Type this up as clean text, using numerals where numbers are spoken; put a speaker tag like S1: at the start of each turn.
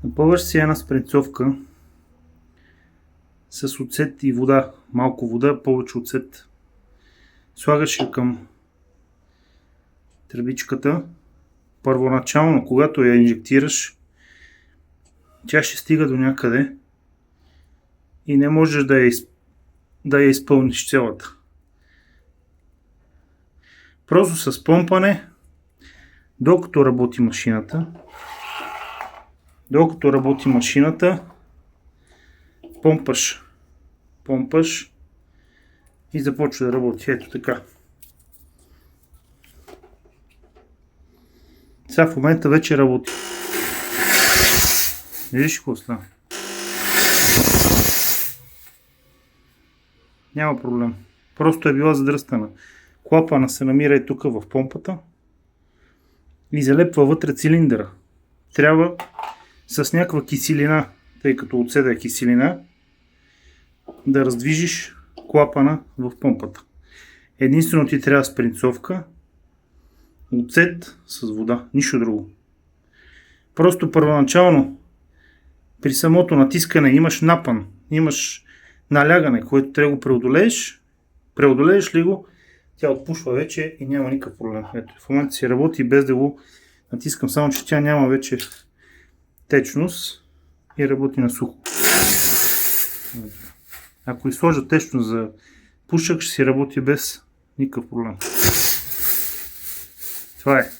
S1: Напълваш си една спринцовка с оцет и вода. Малко вода, повече оцет. Слагаш я към тръбичката. Първоначално, когато я инжектираш, тя ще стига до някъде и не можеш да я изпълниш цялата. Просто с помпане, докато работи машината, помпаш и започва да работи. Ето така. Сега в момента вече работи. Виждаш какво става? Няма проблем. Просто е била задръстана. Клапана се намира и тук в помпата и залепва вътре цилиндъра. Трябва с някаква киселина, тъй като оцета е киселина, да раздвижиш клапана в помпата. Единствено ти трябва спринцовка, оцет с вода, нищо друго. Просто първоначално при самото натискане имаш напън, имаш налягане, което трябва да го преодолееш. Преодолееш ли го, тя отпушва вече и няма никакъв проблем. Ето, в момента си работи без да го натискам, само че тя няма вече течност и работи на сухо. Ако изложа течност за пушък, ще си работи без никакъв проблем. Това е.